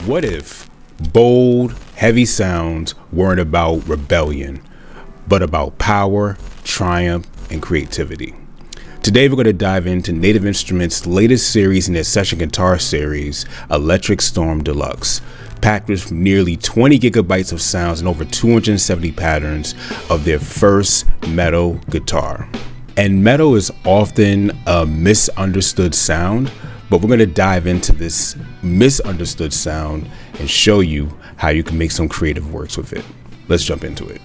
What if bold, heavy sounds weren't about rebellion, but about power, triumph, and creativity? Today, we're going to dive into Native Instruments' latest series in their Session Guitarist series, Electric Storm Deluxe, packed with nearly 20 gigabytes of sounds and over 270 patterns of their first metal guitar. And metal is often a misunderstood sound, but we're going to dive into this misunderstood sound and show you how you can make some creative works with it. Let's jump into it.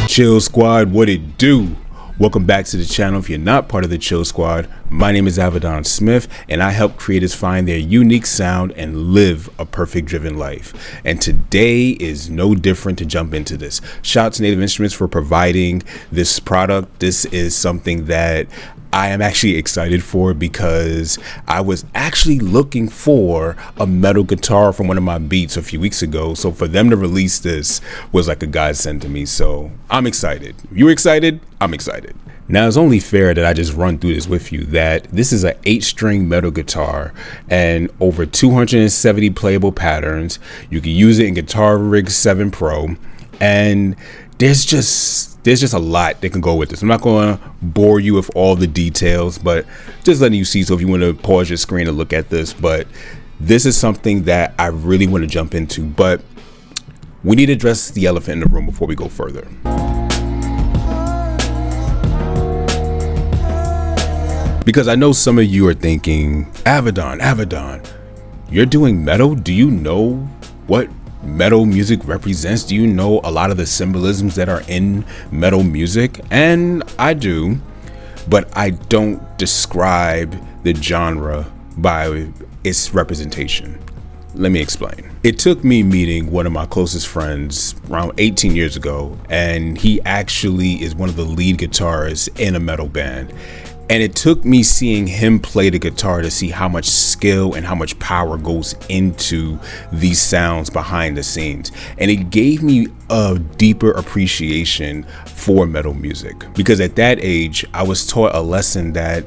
Chill Squad, what it do? Welcome back to the channel. If you're not part of the Chill Squad, my name is Avidan Smith, and I help creators find their unique sound and live a perfect driven life. And today is no different to jump into this. Shout out to Native Instruments for providing this product. This is something that I am actually excited for because I was actually looking for a metal guitar from one of my beats a few weeks ago. So for them to release this was like a godsend to me. So I'm excited. You excited? I'm excited. Now, it's only fair that I just run through this with you, that this is an 8-string metal guitar and over 270 playable patterns. You can use it in Guitar Rig 7 Pro, and there's just a lot that can go with this. I'm not going to bore you with all the details, but just letting you see. So if you want to pause your screen and look at this, but this is something that I really want to jump into, but we need to address the elephant in the room before we go further. Because I know some of you are thinking, Avidan, you're doing metal? Do you know what metal music represents? Do you know a lot of the symbolisms that are in metal music? And I do, but I don't describe the genre by its representation. Let me explain. It took me meeting one of my closest friends around 18 years ago, and he actually is one of the lead guitarists in a metal band. And it took me seeing him play the guitar to see how much skill and how much power goes into these sounds behind the scenes. And it gave me a deeper appreciation for metal music, because at that age, I was taught a lesson that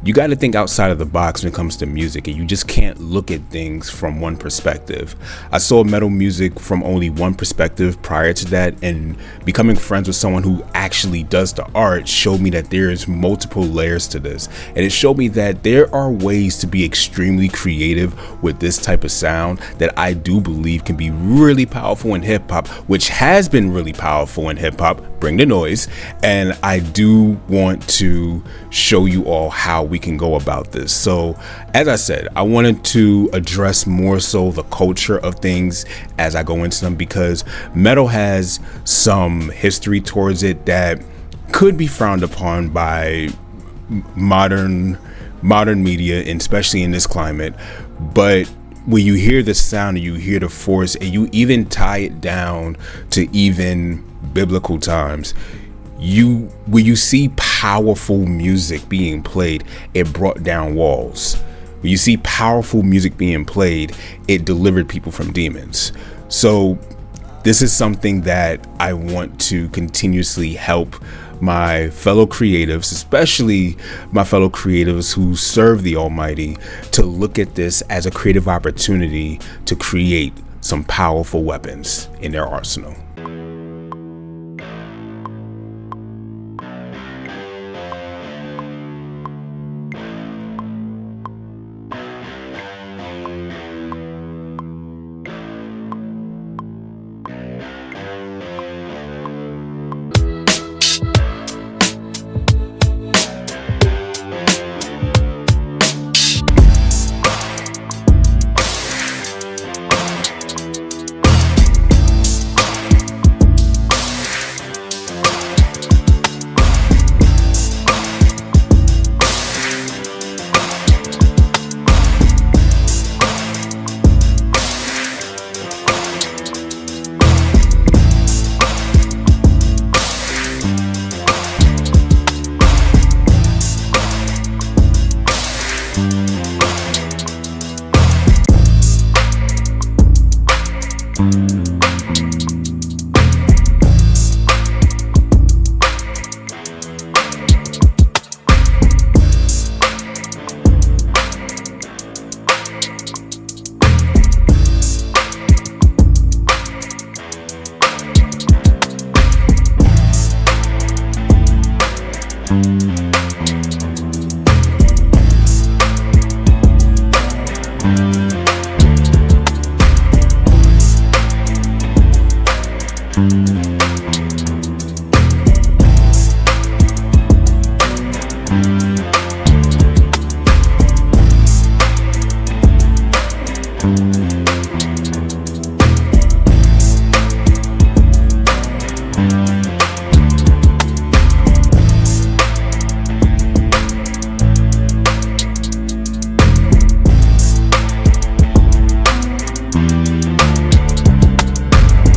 you got to think outside of the box when it comes to music, and you just can't look at things from one perspective. I saw metal music from only one perspective prior to that, and becoming friends with someone who actually does the art showed me that there's multiple layers to this. And it showed me that there are ways to be extremely creative with this type of sound that I do believe can be really powerful in hip hop, which has been really powerful in hip hop. Bring the noise. And I do want to show you all how we can go about this. So as I said, I wanted to address more so the culture of things as I go into them, because metal has some history towards it that could be frowned upon by modern media, and especially in this climate. But when you hear the sound and you hear the force, and you even tie it down to even biblical times, when you see powerful music being played, it brought down walls. When you see powerful music being played, it delivered people from demons. So this is something that I want to continuously help my fellow creatives, especially my fellow creatives who serve the Almighty, to look at this as a creative opportunity to create some powerful weapons in their arsenal.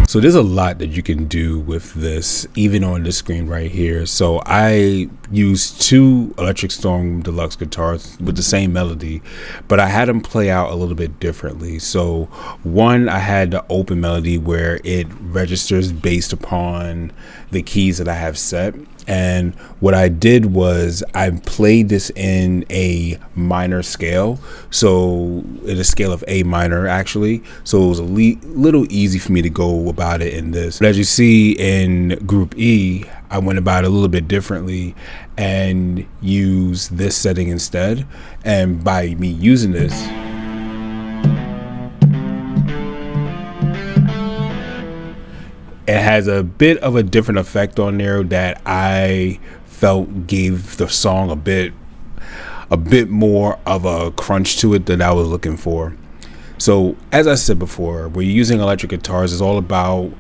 So there's a lot that you can do with this, even on this screen right here. So I used 2 Electric Storm Deluxe guitars with the same melody, but I had them play out a little bit differently. So one, I had the open melody where it registers based upon the keys that I have set. And what I did was I played this in a minor scale, so in a scale of A minor actually. So it was a little easy for me to go about it in this. But as you see in group E, I went about it a little bit differently and used this setting instead. And by me using this, it has a bit of a different effect on there that I felt gave the song a bit more of a crunch to it than I was looking for. So as I said before, when you're using electric guitars, it's all about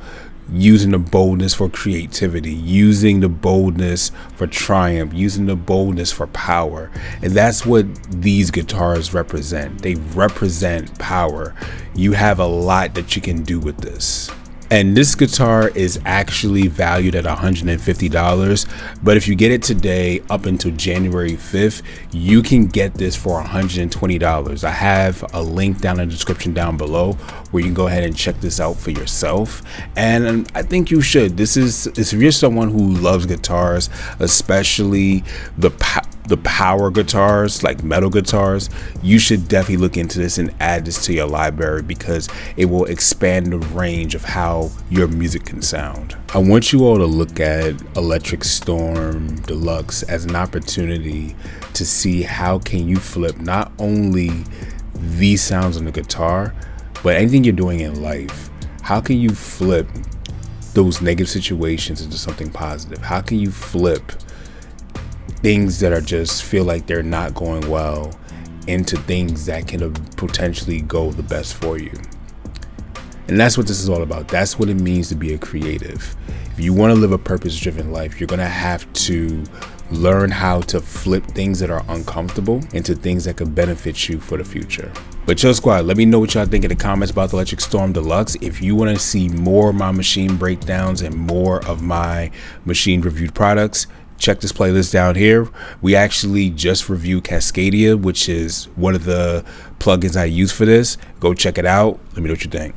using the boldness for creativity, using the boldness for triumph, using the boldness for power. And that's what these guitars represent. They represent power. You have a lot that you can do with this. And this guitar is actually valued at $150, but if you get it today up until January 5th, you can get this for $120. I have a link down in the description down below where you can go ahead and check this out for yourself. And I think you should. This is, if you're someone who loves guitars, especially the power guitars, like metal guitars, you should definitely look into this and add this to your library because it will expand the range of how your music can sound. I want you all to look at Electric Storm Deluxe as an opportunity to see how can you flip not only these sounds on the guitar, but anything you're doing in life. How can you flip those negative situations into something positive? How can you flip things that are just feel like they're not going well into things that can potentially go the best for you? And that's what this is all about. That's what it means to be a creative. If you want to live a purpose-driven life, you're going to have to learn how to flip things that are uncomfortable into things that could benefit you for the future. But ChillSquad, let me know what y'all think in the comments about the Electric Storm Deluxe. If you want to see more of my machine breakdowns and more of my machine reviewed products, check this playlist down here. We actually just reviewed Cascadia, which is one of the plugins I use for this. Go check it out. Let me know what you think.